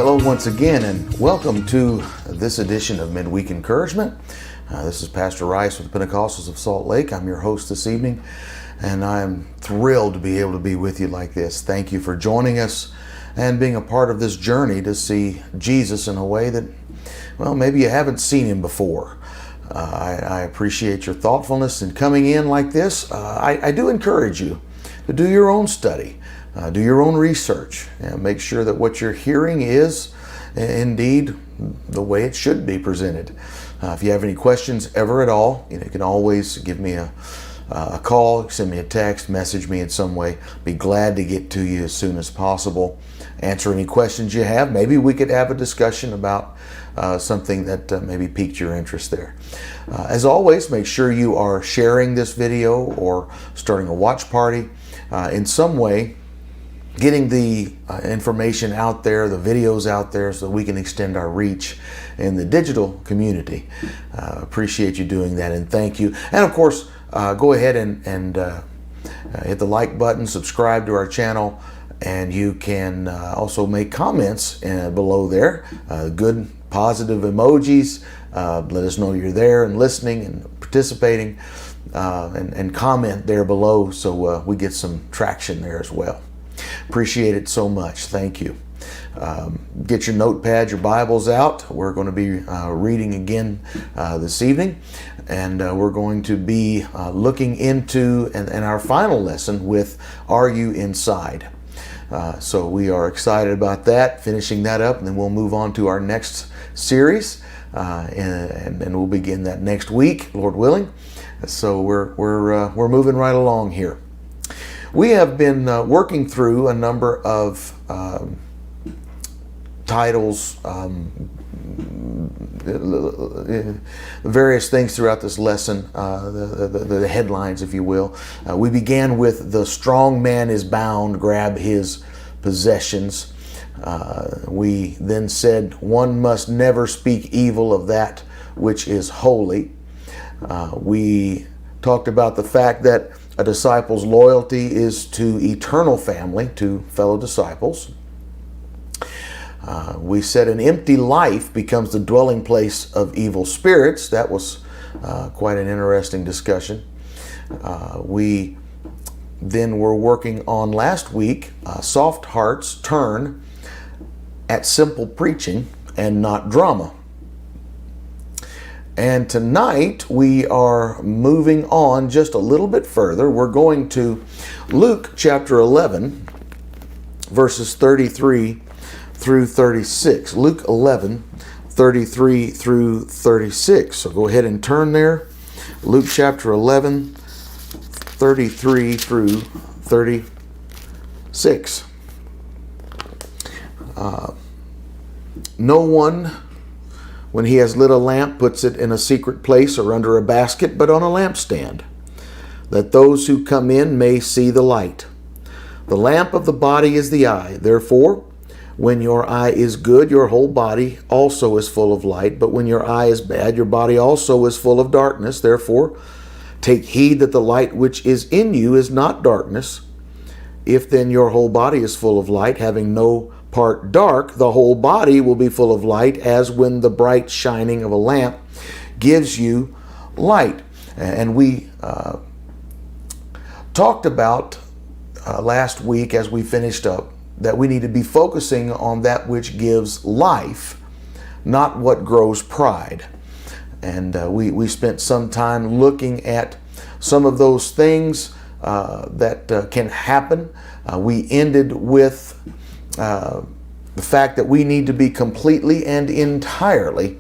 Hello once again, and welcome to this edition of Midweek Encouragement. This is Pastor Rice with the Pentecostals of Salt Lake. I'm your host this evening, and I'm thrilled to be able to be with you like this. Thank you for joining us and being a part of this journey to see Jesus in a way that, well, maybe you haven't seen him before. I appreciate your thoughtfulness in coming in like this. I do encourage you to do your own study. Do your own research and make sure that what you're hearing is indeed the way it should be presented. If you have any questions ever at all, you can always give me a call, send me a text, message me in some way. Be glad to get to you as soon as possible. Answer any questions you have. Maybe we could have a discussion about something that maybe piqued your interest there. As always, make sure you are sharing this video or starting a watch party in some way, getting the information out there, the videos out there, so that we can extend our reach in the digital community. Appreciate you doing that, and thank you. And of course, go ahead and hit the like button, subscribe to our channel, and you can also make comments below there. Good, positive emojis. Let us know you're there and listening and participating, and comment there below so we get some traction there as well. Appreciate it so much. Thank you. Get your notepads, your Bibles out. We're going to be reading again this evening, and we're going to be looking into and our final lesson with Are You Inside? So we are excited about that, finishing that up, and then we'll move on to our next series, and we'll begin that next week, Lord willing. So we're moving right along here. We have been working through a number of titles, various things throughout this lesson, the headlines, if you will. We began with "The strong man is bound, grab his possessions." We then said, "One must never speak evil of that which is holy." We talked about the fact that a disciple's loyalty is to eternal family, to fellow disciples. We said an empty life becomes the dwelling place of evil spirits. That was quite an interesting discussion. We then were working on last week, soft hearts turn at simple preaching and not drama. And tonight we are moving on just a little bit further. We're going to Luke chapter 11, verses 33 through 36. Luke 11, 33 through 36. So go ahead and turn there. Luke chapter 11, 33 through 36. No one, when he has lit a lamp, puts it in a secret place or under a basket, but on a lampstand, that those who come in may see the light. The lamp of the body is the eye. Therefore, when your eye is good, your whole body also is full of light. But when your eye is bad, your body also is full of darkness. Therefore, take heed that the light which is in you is not darkness. If then your whole body is full of light, having no part dark, the whole body will be full of light, as when the bright shining of a lamp gives you light. And we talked about last week, as we finished up, that we need to be focusing on that which gives life, not what grows pride. And we spent some time looking at some of those things that can happen. We ended with the fact that we need to be completely and entirely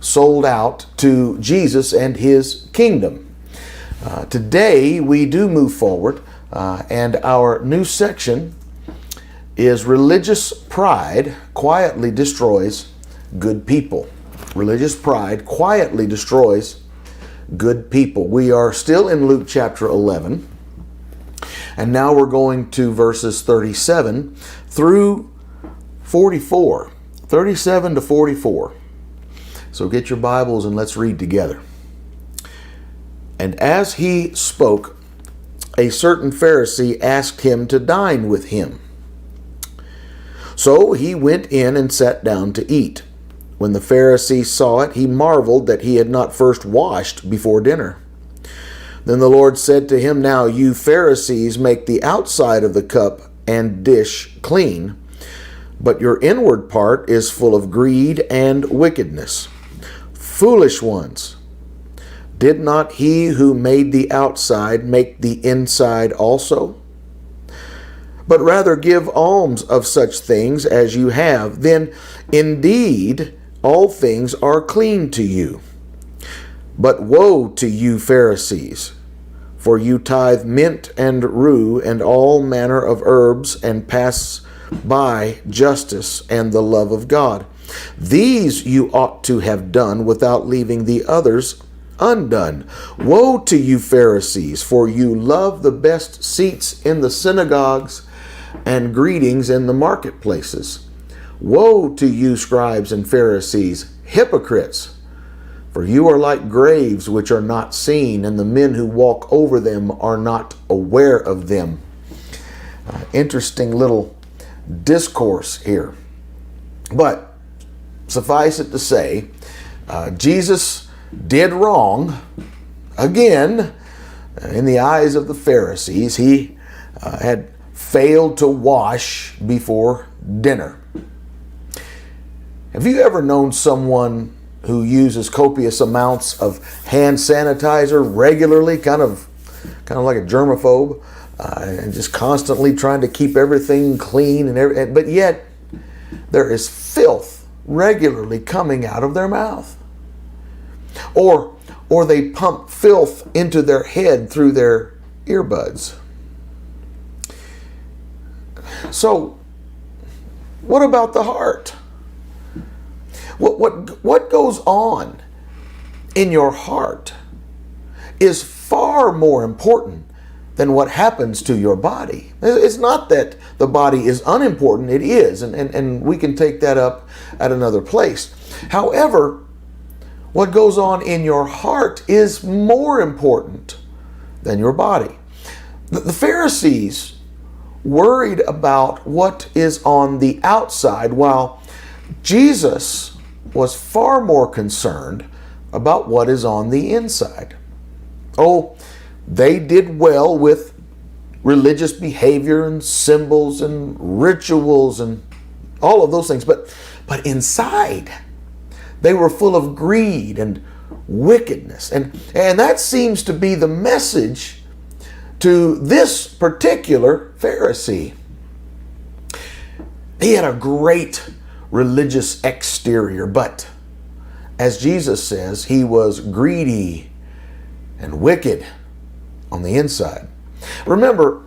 sold out to Jesus and his kingdom. Today we do move forward, and our new section is Religious Pride Quietly Destroys Good People. Religious pride quietly destroys good people. We are still in Luke chapter 11, and now we're going to verses 37 through 44. 37 to 44. So get your Bibles and let's read together. And as he spoke, a certain Pharisee asked him to dine with him. So he went in and sat down to eat. When the Pharisee saw it, he marveled that he had not first washed before dinner. Then the Lord said to him, Now you Pharisees make the outside of the cup and dish clean, but your inward part is full of greed and wickedness. Foolish ones! Did not he who made the outside make the inside also? But rather give alms of such things as you have, then indeed all things are clean to you. But woe to you, Pharisees! For you tithe mint and rue and all manner of herbs, and pass by justice and the love of God. These you ought to have done without leaving the others undone. Woe to you, Pharisees! For you love the best seats in the synagogues and greetings in the marketplaces. Woe to you, scribes and Pharisees, hypocrites! For you are like graves which are not seen, and the men who walk over them are not aware of them. Interesting little discourse here. But suffice it to say, Jesus did wrong again in the eyes of the Pharisees. He had failed to wash before dinner. Have you ever known someone who uses copious amounts of hand sanitizer regularly, kind of like a germaphobe, and just constantly trying to keep everything clean, but yet there is filth regularly coming out of their mouth? Or they pump filth into their head through their earbuds. So, what about the heart? What goes on in your heart is far more important than what happens to your body. It's not that the body is unimportant, it is, and we can take that up at another place. However, what goes on in your heart is more important than your body. The Pharisees worried about what is on the outside, while Jesus was far more concerned about what is on the inside. Oh, they did well with religious behavior and symbols and rituals and all of those things, but inside they were full of greed and wickedness. And that seems to be the message to this particular Pharisee. He had a great religious exterior, but as Jesus says, he was greedy and wicked on the inside. Remember,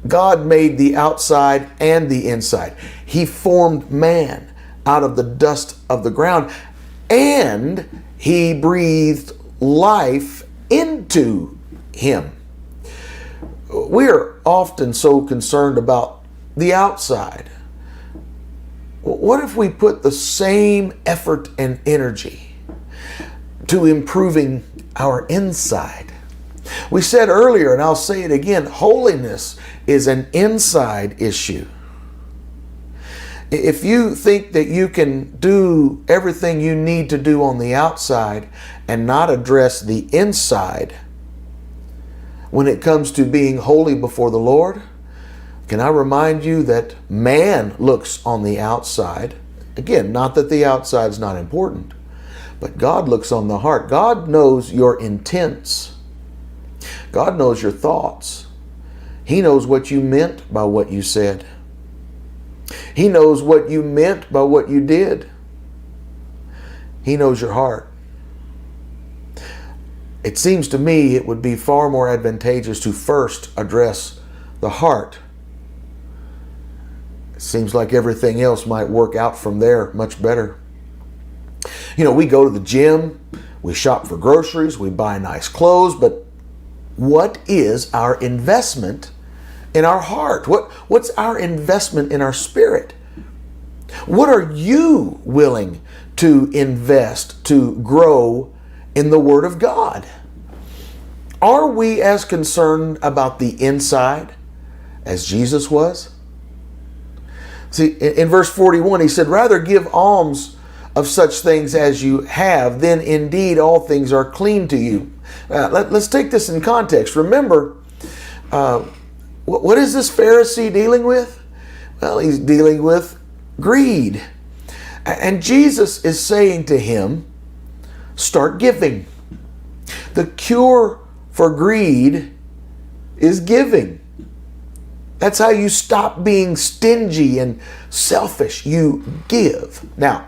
God made the outside and the inside. He formed man out of the dust of the ground, and he breathed life into him. We're often so concerned about the outside. What if we put the same effort and energy to improving our inside? We said earlier, and I'll say it again, holiness is an inside issue. If you think that you can do everything you need to do on the outside and not address the inside when it comes to being holy before the Lord, can I remind you that man looks on the outside? Again, not that the outside is not important, but God looks on the heart. God knows your intents. God knows your thoughts. He knows what you meant by what you said. He knows what you meant by what you did. He knows your heart. It seems to me it would be far more advantageous to first address the heart. It seems like everything else might work out from there much better. You know, we go to the gym, we shop for groceries, we buy nice clothes, but what is our investment in our heart? What's our investment in our spirit? What are you willing to invest to grow in the Word of God? Are we as concerned about the inside as Jesus was? See, in verse 41, he said, rather give alms of such things as you have, then indeed all things are clean to you. Let's take this in context. Remember, what is this Pharisee dealing with? Well, he's dealing with greed. And Jesus is saying to him, start giving. The cure for greed is giving. That's how you stop being stingy and selfish. You give. Now,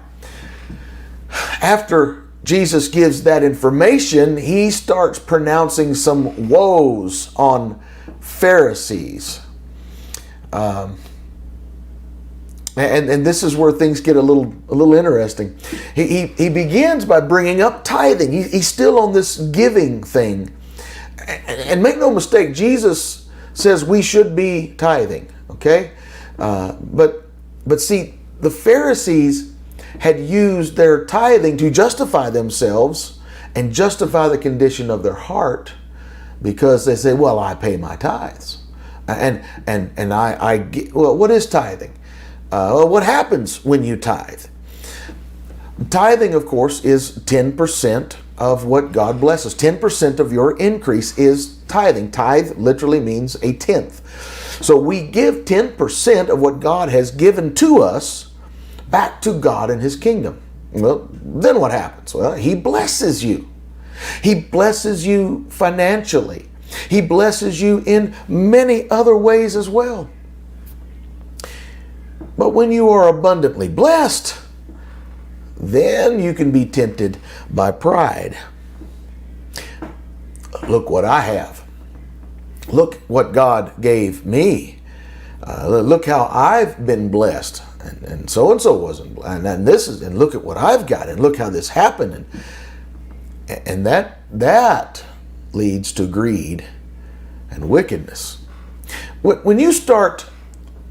after Jesus gives that information, he starts pronouncing some woes on Pharisees. And this is where things get a little interesting. He begins by bringing up tithing. He's still on this giving thing. And make no mistake, Jesus says we should be tithing, okay? But see, the Pharisees had used their tithing to justify themselves and justify the condition of their heart, because they say, well, I pay my tithes. And I get, well, what is tithing? Well, what happens when you tithe? Tithing, of course, is 10% of what God blesses. 10% of your increase is tithing. Tithe literally means a tenth. So we give 10% of what God has given to us back to God and His kingdom. Well, then what happens? Well, He blesses you. He blesses you financially. He blesses you in many other ways as well. But when you are abundantly blessed, then you can be tempted by pride. Look what I have. Look what God gave me. Look how I've been blessed, and so wasn't, and this is, and look at what I've got, and look how this happened, and that leads to greed and wickedness. When you start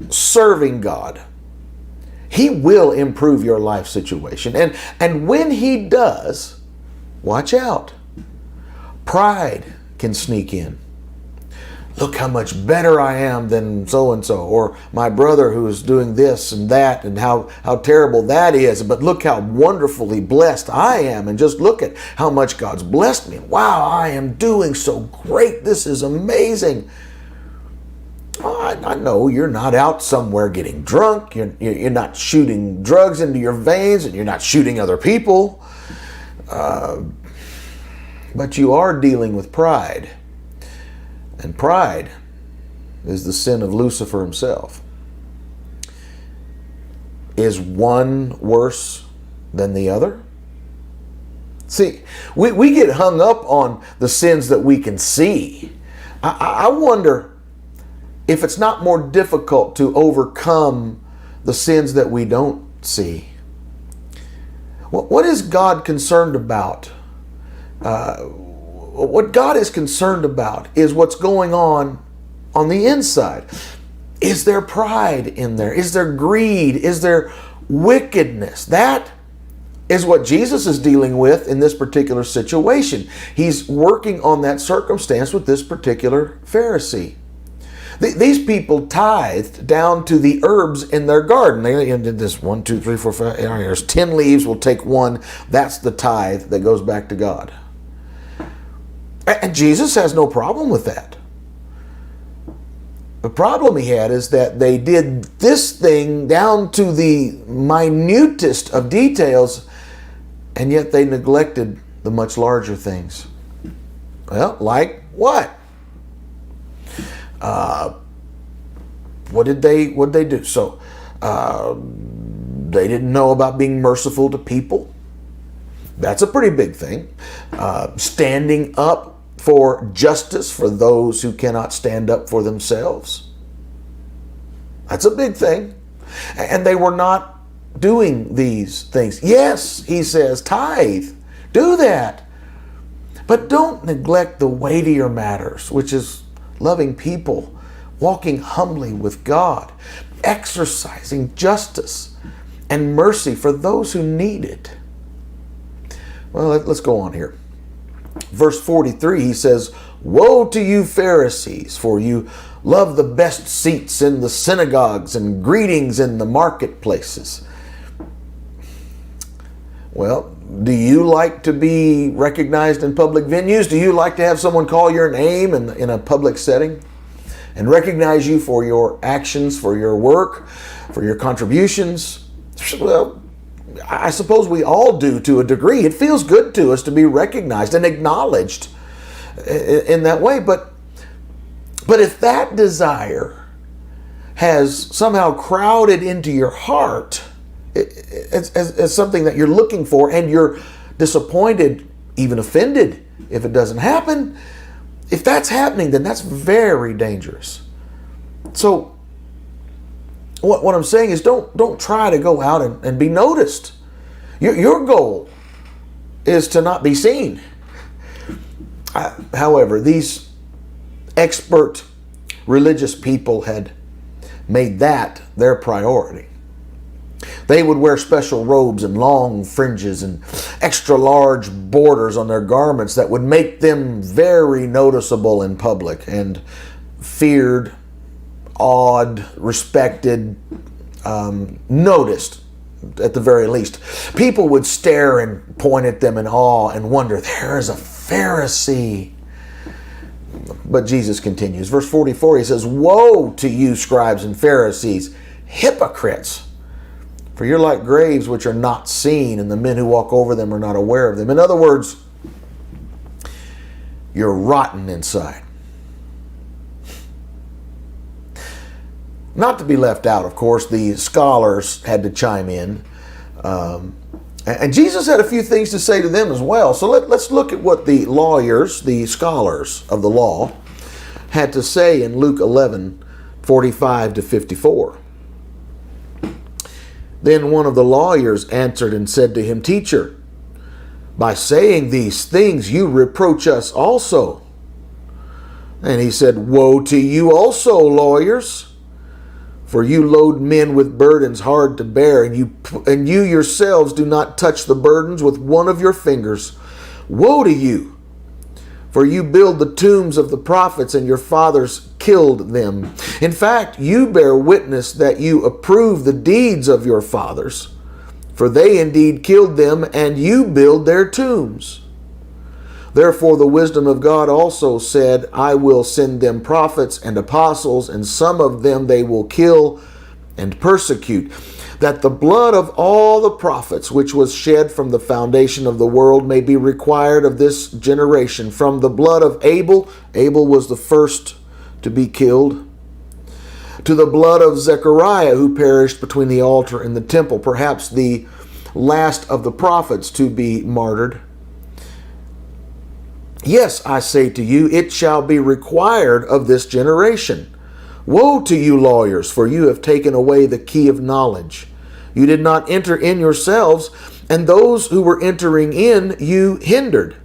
serving God, He will improve your life situation. And when He does, watch out. Pride can sneak in. Look how much better I am than so-and-so, or my brother who is doing this and that, and how terrible that is. But look how wonderfully blessed I am, and just look at how much God's blessed me. Wow, I am doing so great. This is amazing. I know you're not out somewhere getting drunk. You're not shooting drugs into your veins, and you're not shooting other people. But you are dealing with pride. And pride is the sin of Lucifer himself. Is one worse than the other? See, we get hung up on the sins that we can see. I wonder if it's not more difficult to overcome the sins that we don't see. What is God concerned about? What God is concerned about is what's going on the inside. Is there pride in there? Is there greed? Is there wickedness? That is what Jesus is dealing with in this particular situation. He's working on that circumstance with this particular Pharisee. These people tithed down to the herbs in their garden. They did this 1, 2, 3, 4, 5. There's 10 leaves. We'll take one. That's the tithe that goes back to God. And Jesus has no problem with that. The problem He had is that they did this thing down to the minutest of details, and yet they neglected the much larger things. Well, like what? What did they do? So they didn't know about being merciful to people. That's a pretty big thing. Standing up for justice for those who cannot stand up for themselves. That's a big thing. And they were not doing these things. Yes, He says, tithe. Do that. But don't neglect the weightier matters, which is loving people, walking humbly with God, exercising justice and mercy for those who need it. Well, let's go on here. Verse 43, he says, Woe to you, Pharisees, for you love the best seats in the synagogues and greetings in the marketplaces. Well, do you like to be recognized in public venues? Do you like to have someone call your name in a public setting and recognize you for your actions, for your work, for your contributions? Well, I suppose we all do to a degree. It feels good to us to be recognized and acknowledged in that way. But if that desire has somehow crowded into your heart as something that you're looking for, and you're disappointed, even offended if it doesn't happen, if that's happening, then that's very dangerous. So what I'm saying is don't try to go out and be noticed. Your goal is to not be seen. However, these expert religious people had made that their priority. They would wear special robes and long fringes and extra large borders on their garments that would make them very noticeable in public and feared, awed, respected, noticed at the very least. People would stare and point at them in awe and wonder, there is a Pharisee. But Jesus continues. Verse 44, he says, woe to you, scribes and Pharisees, hypocrites! For you're like graves which are not seen, and the men who walk over them are not aware of them. In other words, you're rotten inside. Not to be left out, of course, the scholars had to chime in. And Jesus had a few things to say to them as well. So let's look at what the lawyers, the scholars of the law, had to say in Luke 11:45 to 54. Then one of the lawyers answered and said to him, Teacher, by saying these things you reproach us also. And he said, woe to you also, lawyers, for you load men with burdens hard to bear, and you yourselves do not touch the burdens with one of your fingers. Woe to you! For you build the tombs of the prophets, and your fathers killed them. In fact, you bear witness that you approve the deeds of your fathers, for they indeed killed them, and you build their tombs. Therefore the wisdom of God also said, I will send them prophets and apostles, and some of them they will kill and persecute, that the blood of all the prophets which was shed from the foundation of the world may be required of this generation. From the blood of Abel was the first to be killed, to the blood of Zechariah, who perished between the altar and the temple, perhaps the last of the prophets to be martyred. Yes, I say to you, it shall be required of this generation. Woe to you, lawyers, for you have taken away the key of knowledge. You did not enter in yourselves, and those who were entering in you hindered.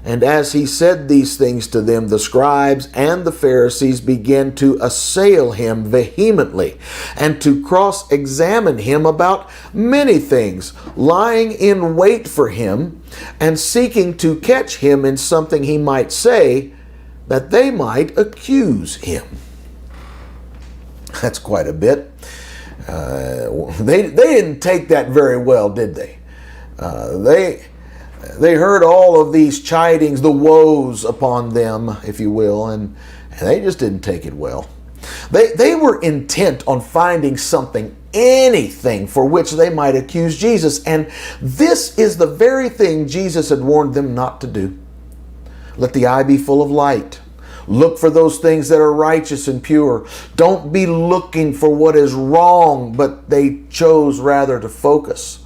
And as he said these things to them, the scribes and the Pharisees began to assail him vehemently and to cross-examine him about many things, lying in wait for him and seeking to catch him in something he might say, that they might accuse him. That's quite a bit. They didn't take that very well, did they? They heard all of these chidings, the woes upon them, if you will, and they just didn't take it well. They were intent on finding something, anything for which they might accuse Jesus. And this is the very thing Jesus had warned them not to do. Let the eye be full of light. Look for those things that are righteous and pure. Don't be looking for what is wrong, but they chose rather to focus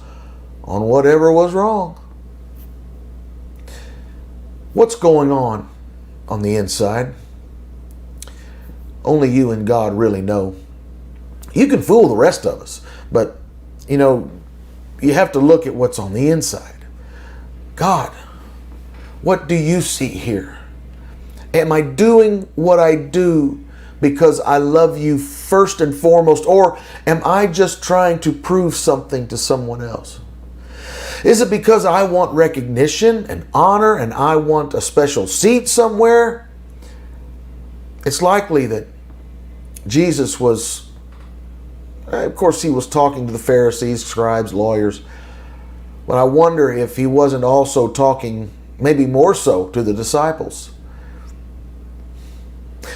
on whatever was wrong. What's going on the inside? Only you and God really know. You can fool the rest of us, but you have to look at what's on the inside. God, what do you see here? Am I doing what I do because I love you first and foremost, or am I just trying to prove something to someone else? Is it because I want recognition and honor and I want a special seat somewhere? It's likely that Jesus was, of course, he was talking to the Pharisees, scribes, lawyers, but I wonder if he wasn't also talking, maybe more so, to the disciples.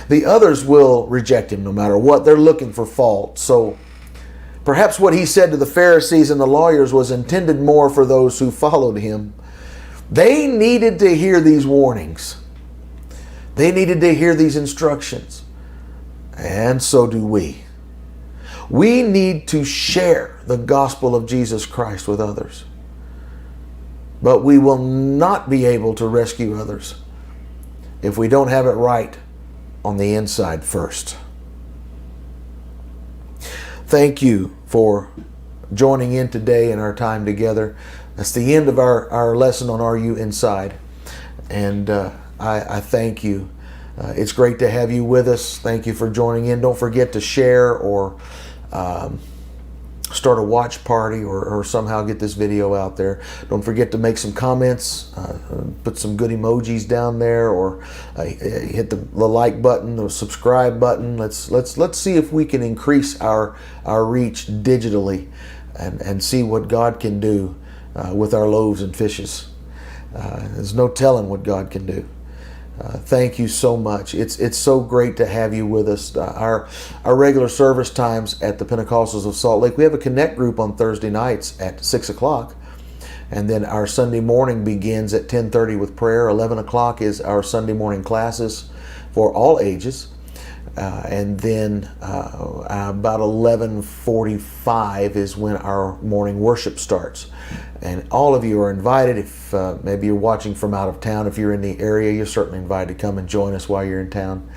The others will reject him no matter what. They're looking for fault. So perhaps what he said to the Pharisees and the lawyers was intended more for those who followed him. They needed to hear these warnings. They needed to hear these instructions. And so do we. We need to share the gospel of Jesus Christ with others. But we will not be able to rescue others if we don't have it right on the inside first. Thank you for joining in today in our time together. That's the end of our lesson on Are You Inside? And I thank you. It's great to have you with us. Thank you for joining in. Don't forget to share or start a watch party or somehow get this video out there. Don't forget to make some comments, put some good emojis down there, or hit the like button, the subscribe button. Let's see if we can increase our reach digitally and see what God can do with our loaves and fishes. There's no telling what God can do. Thank you so much. It's so great to have you with us. Our regular service times at the Pentecostals of Salt Lake, we have a connect group on Thursday nights at 6 o'clock. And then our Sunday morning begins at 10:30 with prayer. 11 o'clock is our Sunday morning classes for all ages. And then about 11:45 is when our morning worship starts. And all of you are invited. If maybe you're watching from out of town, if you're in the area, you're certainly invited to come and join us while you're in town.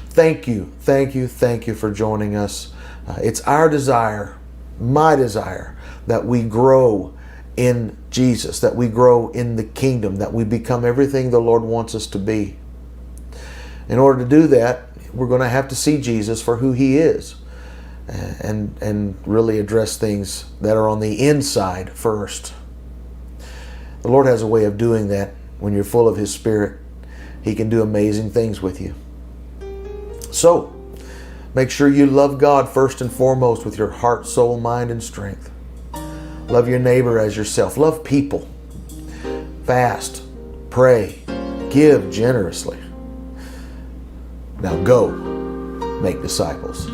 Thank you for joining us. It's our desire, my desire, that we grow in Jesus, that we grow in the kingdom, that we become everything the Lord wants us to be. In order to do that, we're going to have to see Jesus for who He is and really address things that are on the inside first. The Lord has a way of doing that when you're full of His Spirit. He can do amazing things with you. So, make sure you love God first and foremost with your heart, soul, mind, and strength. Love your neighbor as yourself. Love people. Fast. Pray. Give generously. Now go make disciples.